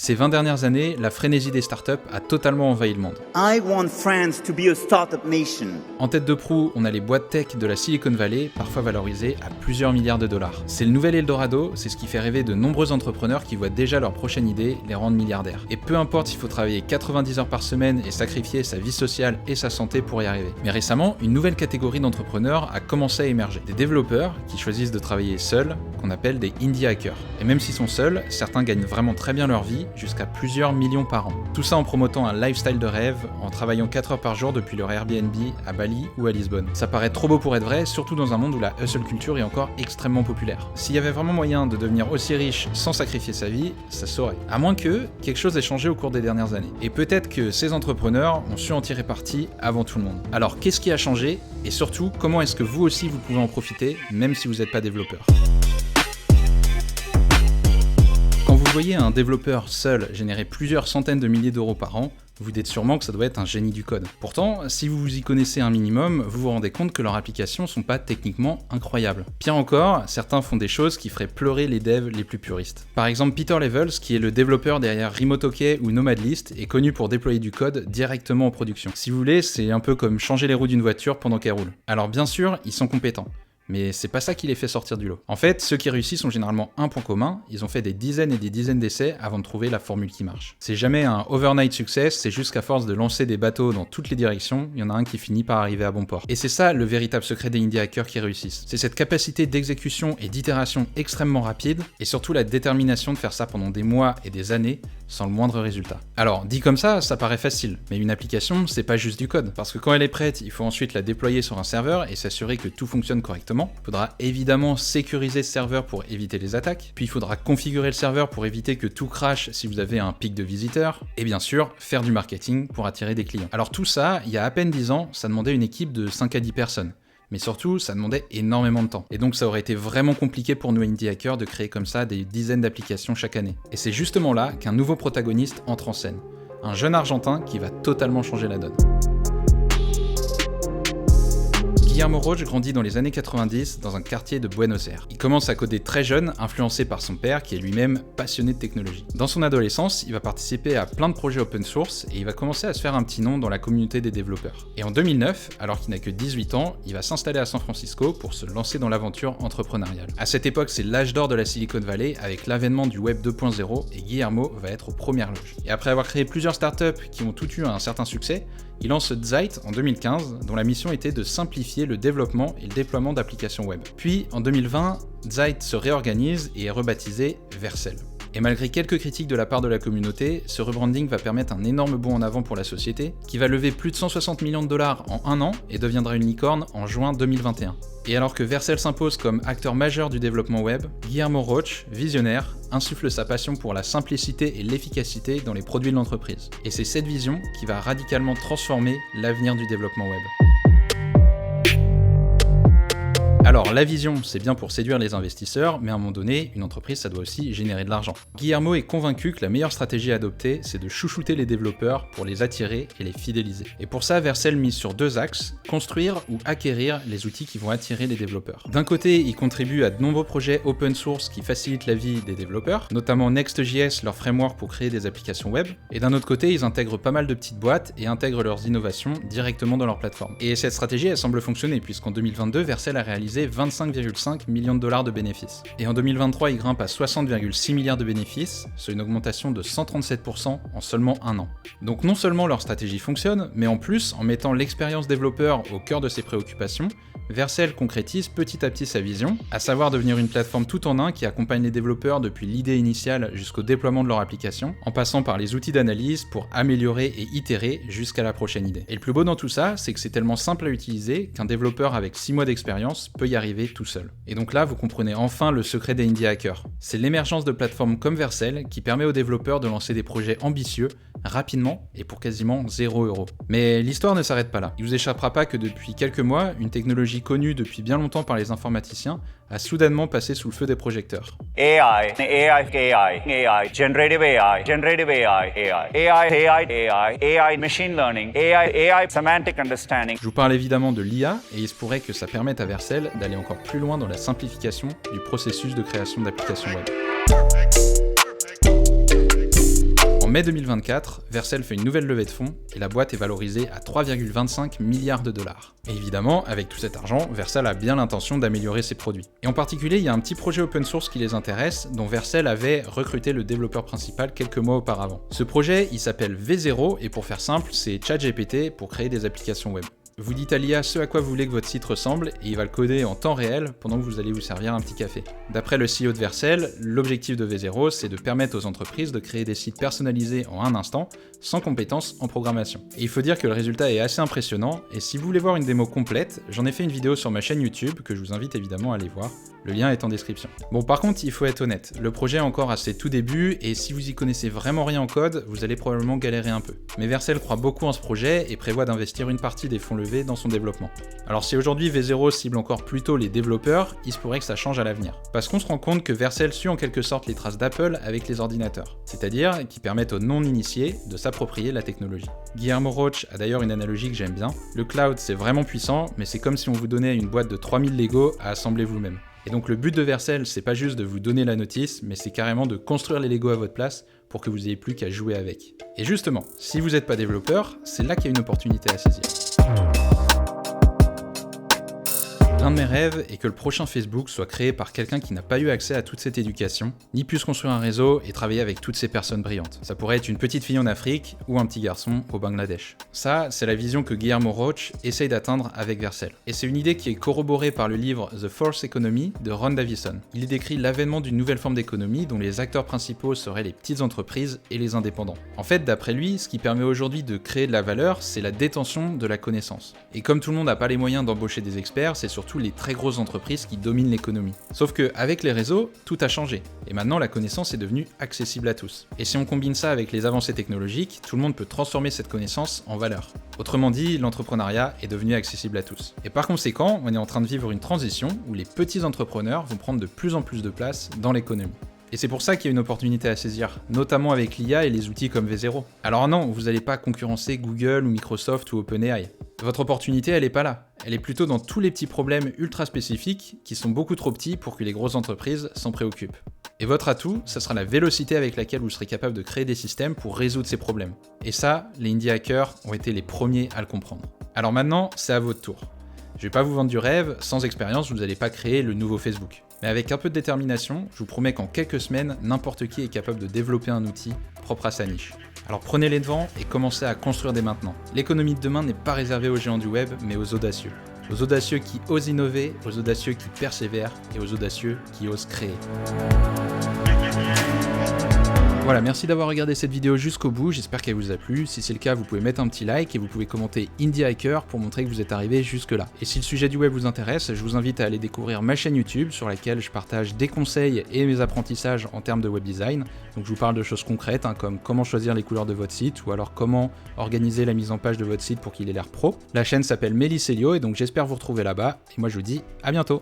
Ces 20 dernières années, la frénésie des startups a totalement envahi le monde. I want France to be a startup nation. En tête de proue, on a les boîtes tech de la Silicon Valley, parfois valorisées à plusieurs milliards de dollars. C'est le nouvel Eldorado, c'est ce qui fait rêver de nombreux entrepreneurs qui voient déjà leur prochaine idée les rendre milliardaires. Et peu importe s'il faut travailler 90 heures par semaine et sacrifier sa vie sociale et sa santé pour y arriver. Mais récemment, une nouvelle catégorie d'entrepreneurs a commencé à émerger. Des développeurs qui choisissent de travailler seuls, qu'on appelle des indie hackers. Et même s'ils sont seuls, certains gagnent vraiment très bien leur vie, jusqu'à plusieurs millions par an. Tout ça en promotant un lifestyle de rêve, en travaillant 4 heures par jour depuis leur Airbnb à Bali ou à Lisbonne. Ça paraît trop beau pour être vrai, surtout dans un monde où la hustle culture est encore extrêmement populaire. S'il y avait vraiment moyen de devenir aussi riche sans sacrifier sa vie, ça saurait. À moins que quelque chose ait changé au cours des dernières années. Et peut-être que ces entrepreneurs ont su en tirer parti avant tout le monde. Alors qu'est-ce qui a changé? Et surtout, comment est-ce que vous aussi vous pouvez en profiter, même si vous n'êtes pas développeur? Quand vous voyez un développeur seul générer plusieurs centaines de milliers d'euros par an, vous dites sûrement que ça doit être un génie du code. Pourtant, si vous vous y connaissez un minimum, vous vous rendez compte que leurs applications sont pas techniquement incroyables. Pire encore, certains font des choses qui feraient pleurer les devs les plus puristes. Par exemple, Peter Levels, qui est le développeur derrière RemoteOK ou Nomadlist, est connu pour déployer du code directement en production. Si vous voulez, c'est un peu comme changer les roues d'une voiture pendant qu'elle roule. Alors bien sûr, ils sont compétents. Mais c'est pas ça qui les fait sortir du lot. En fait, ceux qui réussissent ont généralement un point commun, ils ont fait des dizaines et des dizaines d'essais avant de trouver la formule qui marche. C'est jamais un overnight success, c'est juste qu'à force de lancer des bateaux dans toutes les directions, il y en a un qui finit par arriver à bon port. Et c'est ça le véritable secret des indie hackers qui réussissent. C'est cette capacité d'exécution et d'itération extrêmement rapide, et surtout la détermination de faire ça pendant des mois et des années, sans le moindre résultat. Alors, dit comme ça paraît facile, mais une application, c'est pas juste du code, parce que quand elle est prête, il faut ensuite la déployer sur un serveur et s'assurer que tout fonctionne correctement. Il faudra évidemment sécuriser ce serveur pour éviter les attaques, puis il faudra configurer le serveur pour éviter que tout crache si vous avez un pic de visiteurs, et bien sûr, faire du marketing pour attirer des clients. Alors tout ça, il y a à peine 10 ans, ça demandait une équipe de 5 à 10 personnes. Mais surtout, ça demandait énormément de temps. Et donc ça aurait été vraiment compliqué pour nous indie hackers de créer comme ça des dizaines d'applications chaque année. Et c'est justement là qu'un nouveau protagoniste entre en scène. Un jeune Argentin qui va totalement changer la donne. Guillermo Roche grandit dans les années 90 dans un quartier de Buenos Aires. Il commence à coder très jeune, influencé par son père qui est lui-même passionné de technologie. Dans son adolescence, il va participer à plein de projets open source et il va commencer à se faire un petit nom dans la communauté des développeurs. Et en 2009, alors qu'il n'a que 18 ans, il va s'installer à San Francisco pour se lancer dans l'aventure entrepreneuriale. À cette époque, c'est l'âge d'or de la Silicon Valley avec l'avènement du Web 2.0 et Guillermo va être aux premières loges. Et après avoir créé plusieurs startups qui ont toutes eu un certain succès, il lance Zeit en 2015, dont la mission était de simplifier le développement et le déploiement d'applications web. Puis, en 2020, Zeit se réorganise et est rebaptisé Vercel. Et malgré quelques critiques de la part de la communauté, ce rebranding va permettre un énorme bond en avant pour la société, qui va lever plus de 160 millions de dollars en un an et deviendra une licorne en juin 2021. Et alors que Vercel s'impose comme acteur majeur du développement web, Guillermo Roche, visionnaire, insuffle sa passion pour la simplicité et l'efficacité dans les produits de l'entreprise. Et c'est cette vision qui va radicalement transformer l'avenir du développement web. Alors, la vision, c'est bien pour séduire les investisseurs, mais à un moment donné, une entreprise, ça doit aussi générer de l'argent. Guillermo est convaincu que la meilleure stratégie à adopter, c'est de chouchouter les développeurs pour les attirer et les fidéliser. Et pour ça, Vercel mise sur deux axes, construire ou acquérir les outils qui vont attirer les développeurs. D'un côté, il contribue à de nombreux projets open source qui facilitent la vie des développeurs, notamment Next.js, leur framework pour créer des applications web. Et d'un autre côté, ils intègrent pas mal de petites boîtes et intègrent leurs innovations directement dans leur plateforme. Et cette stratégie, elle semble fonctionner, puisqu'en 2022, Vercel a réalisé 25,5 millions de dollars de bénéfices. Et en 2023, il grimpe à 60,6 milliards de bénéfices, soit une augmentation de 137% en seulement un an. Donc non seulement leur stratégie fonctionne, mais en plus, en mettant l'expérience développeur au cœur de ses préoccupations, Vercel concrétise petit à petit sa vision, à savoir devenir une plateforme tout en un qui accompagne les développeurs depuis l'idée initiale jusqu'au déploiement de leur application, en passant par les outils d'analyse pour améliorer et itérer jusqu'à la prochaine idée. Et le plus beau dans tout ça, c'est que c'est tellement simple à utiliser qu'un développeur avec 6 mois d'expérience peut y arriver tout seul. Et donc là, vous comprenez enfin le secret des indie hackers. C'est l'émergence de plateformes comme Vercel qui permet aux développeurs de lancer des projets ambitieux, rapidement et pour quasiment 0€. Mais l'histoire ne s'arrête pas là. Il vous échappera pas que depuis quelques mois, une technologie connue depuis bien longtemps par les informaticiens a soudainement passé sous le feu des projecteurs. AI, generative AI, AI, machine learning, AI, semantic understanding. Je vous parle évidemment de l'IA et il se pourrait que ça permette à Vercel d'aller encore plus loin dans la simplification du processus de création d'applications web. mai 2024, Vercel fait une nouvelle levée de fonds et la boîte est valorisée à 3,25 milliards de dollars. Et évidemment, avec tout cet argent, Vercel a bien l'intention d'améliorer ses produits. Et en particulier, il y a un petit projet open source qui les intéresse, dont Vercel avait recruté le développeur principal quelques mois auparavant. Ce projet, il s'appelle V0 et pour faire simple, c'est ChatGPT pour créer des applications web. Vous dites à l'IA ce à quoi vous voulez que votre site ressemble et il va le coder en temps réel pendant que vous allez vous servir un petit café. D'après le CEO de Vercel, l'objectif de V0, c'est de permettre aux entreprises de créer des sites personnalisés en un instant, sans compétences en programmation. Et il faut dire que le résultat est assez impressionnant, et si vous voulez voir une démo complète, j'en ai fait une vidéo sur ma chaîne YouTube que je vous invite évidemment à aller voir. Le lien est en description. Bon, par contre, il faut être honnête, le projet est encore à ses tout débuts, et si vous y connaissez vraiment rien en code, vous allez probablement galérer un peu. Mais Vercel croit beaucoup en ce projet et prévoit d'investir une partie des fonds levés dans son développement. Alors si aujourd'hui V0 cible encore plutôt les développeurs, il se pourrait que ça change à l'avenir. Parce qu'on se rend compte que Vercel suit en quelque sorte les traces d'Apple avec les ordinateurs, c'est-à-dire qui permettent aux non-initiés de s'approprier la technologie. Guillermo Roche a d'ailleurs une analogie que j'aime bien. Le cloud c'est vraiment puissant, mais c'est comme si on vous donnait une boîte de 3000 Lego à assembler vous-même. Et donc le but de Vercel, c'est pas juste de vous donner la notice, mais c'est carrément de construire les Lego à votre place pour que vous ayez plus qu'à jouer avec. Et justement, si vous n'êtes pas développeur, c'est là qu'il y a une opportunité à saisir. L'un de mes rêves est que le prochain Facebook soit créé par quelqu'un qui n'a pas eu accès à toute cette éducation, ni puisse construire un réseau et travailler avec toutes ces personnes brillantes. Ça pourrait être une petite fille en Afrique ou un petit garçon au Bangladesh. Ça, c'est la vision que Guillermo Roche essaye d'atteindre avec Vercel. Et c'est une idée qui est corroborée par le livre The Fourth Economy de Ron Davison. Il y décrit l'avènement d'une nouvelle forme d'économie dont les acteurs principaux seraient les petites entreprises et les indépendants. En fait, d'après lui, ce qui permet aujourd'hui de créer de la valeur, c'est la détention de la connaissance. Et comme tout le monde n'a pas les moyens d'embaucher des experts, c'est surtout les très grosses entreprises qui dominent l'économie. Sauf que avec les réseaux, tout a changé. Et maintenant, la connaissance est devenue accessible à tous. Et si on combine ça avec les avancées technologiques, tout le monde peut transformer cette connaissance en valeur. Autrement dit, l'entrepreneuriat est devenu accessible à tous. Et par conséquent, on est en train de vivre une transition où les petits entrepreneurs vont prendre de plus en plus de place dans l'économie. Et c'est pour ça qu'il y a une opportunité à saisir, notamment avec l'IA et les outils comme V0. Alors non, vous n'allez pas concurrencer Google ou Microsoft ou OpenAI. Votre opportunité, elle est pas là. Elle est plutôt dans tous les petits problèmes ultra spécifiques qui sont beaucoup trop petits pour que les grosses entreprises s'en préoccupent. Et votre atout, ça sera la vélocité avec laquelle vous serez capable de créer des systèmes pour résoudre ces problèmes. Et ça, les indie hackers ont été les premiers à le comprendre. Alors maintenant, c'est à votre tour. Je vais pas vous vendre du rêve, sans expérience, vous n'allez pas créer le nouveau Facebook. Mais avec un peu de détermination, je vous promets qu'en quelques semaines, n'importe qui est capable de développer un outil propre à sa niche. Alors prenez les devants et commencez à construire dès maintenant. L'économie de demain n'est pas réservée aux géants du web, mais aux audacieux. Aux audacieux qui osent innover, aux audacieux qui persévèrent et aux audacieux qui osent créer. Voilà, merci d'avoir regardé cette vidéo jusqu'au bout, j'espère qu'elle vous a plu. Si c'est le cas, vous pouvez mettre un petit like et vous pouvez commenter Indie Hacker pour montrer que vous êtes arrivé jusque là. Et si le sujet du web vous intéresse, je vous invite à aller découvrir ma chaîne YouTube sur laquelle je partage des conseils et mes apprentissages en termes de web design. Donc je vous parle de choses concrètes comme comment choisir les couleurs de votre site ou alors comment organiser la mise en page de votre site pour qu'il ait l'air pro. La chaîne s'appelle Mélis Elio et donc j'espère vous retrouver là-bas et moi je vous dis à bientôt.